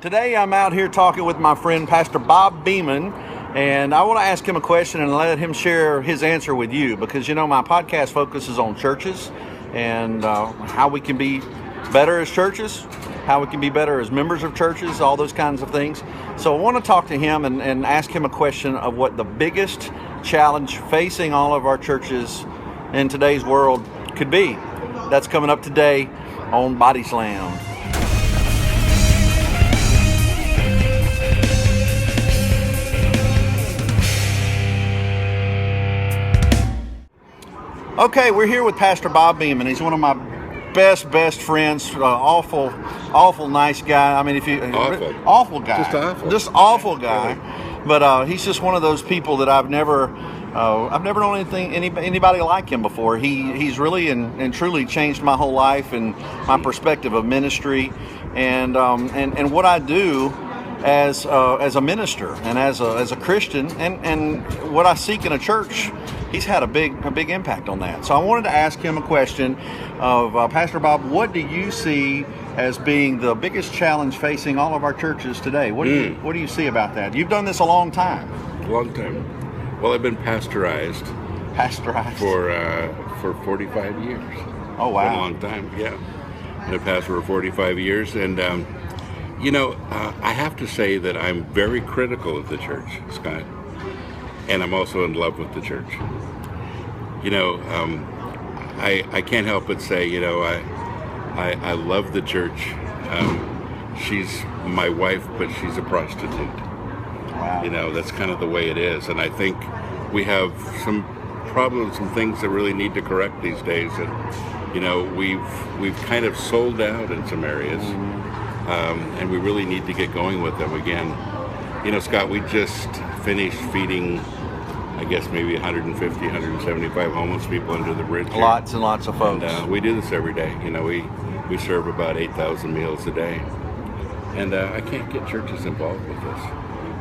Today I'm out here talking with my friend Pastor Bob Beeman, and I want to ask him a question and let him share his answer with you, because my podcast focuses on churches and how we can be better as churches, how we can be better as members of churches, all those kinds of things. So I want to talk to him and ask him a question of what the biggest challenge facing all of our churches in today's world could be. That's coming up today on Body Slam. Okay, we're here with Pastor Bob Beeman. He's one of my best friends. Awful nice guy. I mean, awful guy, just awful guy. But he's just one of those people that I've never known anybody like him before. He's really and truly changed my whole life and my perspective of ministry, and what I do as a minister and as a Christian, and what I seek in a church. He's had a big impact on that. So I wanted to ask him a question of Pastor Bob. What do you see as being the biggest challenge facing all of our churches today? What do you see about that? You've done this a long time. Long time. Well, I've been pastorized for 45 years. Oh wow! Been a long time. Yeah, been a pastor for 45 years, and I have to say that I'm very critical of the church, Scott. And I'm also in love with the church. I can't help but say, I love the church. She's my wife, but she's a prostitute. Wow. That's kind of the way it is. And I think we have some problems, some things that really need to correct these days. And, we've kind of sold out in some areas. And we really need to get going with them again. Scott, we just finished feeding, I guess, maybe 150, 175 homeless people under the bridge here. Lots and lots of folks. And we do this every day. We serve about 8,000 meals a day. And I can't get churches involved with this.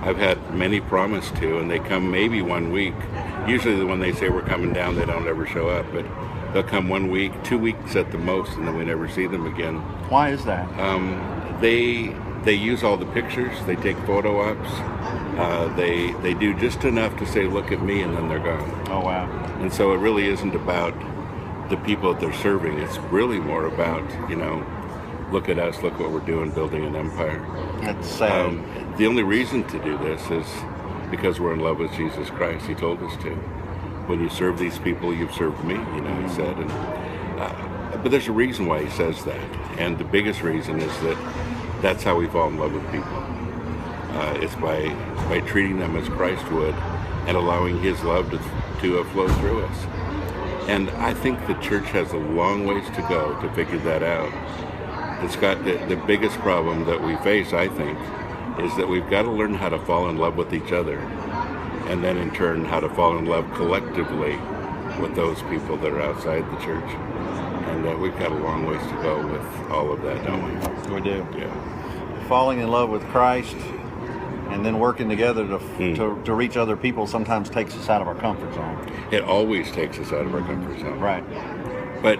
I've had many promise to, and they come maybe 1 week. Usually when they say we're coming down, they don't ever show up. But they'll come 1 week, 2 weeks at the most, and then we never see them again. Why is that? They use all the pictures. They take photo ops. They do just enough to say, look at me, and then they're gone. Oh, wow. And so it really isn't about the people that they're serving. It's really more about, look at us, look what we're doing, building an empire. That's sad. The only reason to do this is because we're in love with Jesus Christ. He told us to. When you serve these people, you've served me, he said. But there's a reason why he says that. And the biggest reason is that's how we fall in love with people. It's by treating them as Christ would and allowing his love to flow through us. And I think the church has a long ways to go to figure that out. It's got the biggest problem that we face, I think, is that we've got to learn how to fall in love with each other, and then in turn how to fall in love collectively with those people that are outside the church. And we've got a long ways to go with all of that, don't we? We do. Yeah. Falling in love with Christ and then working together to reach other people sometimes takes us out of our comfort zone. It always takes us out of our comfort zone. Right. But,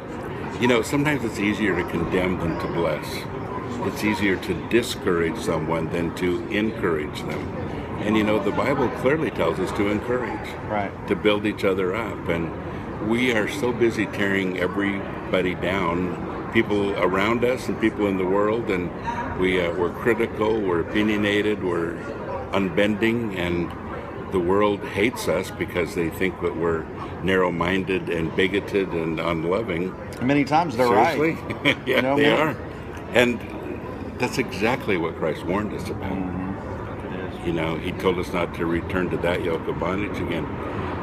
sometimes it's easier to condemn than to bless. It's easier to discourage someone than to encourage them. And, the Bible clearly tells us to encourage. Right. To build each other up. And we are so busy tearing everybody down, people around us and people in the world, and we're critical, we're opinionated, we're unbending, and the world hates us because they think that we're narrow-minded and bigoted and unloving. Many times they're Seriously? right. Yeah, they are. And that's exactly what Christ warned us about. He told us not to return to that yoke of bondage again.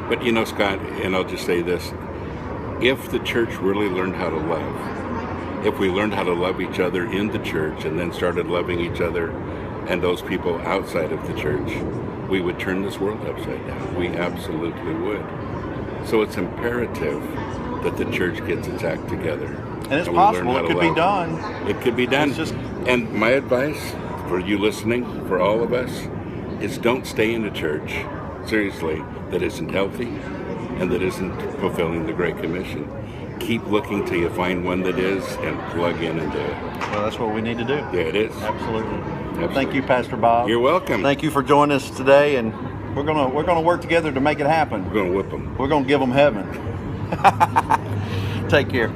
But Scott, and I'll just say this, if the church really learned how to love, if we learned how to love each other in the church and then started loving each other and those people outside of the church, we would turn this world upside down. We absolutely would. So it's imperative that the church gets its act together. And it's possible. It could be done. It could be done. And my advice for you listening, for all of us, is don't stay in a church, seriously, that isn't healthy and that isn't fulfilling the Great Commission. Keep looking till you find one that is and plug in and do it. Well, that's what we need to do. Yeah, it is. Absolutely. Absolutely. Thank you, Pastor Bob. You're welcome. Thank you for joining us today, and we're gonna work together to make it happen. We're gonna whip them. We're gonna give them heaven. Take care.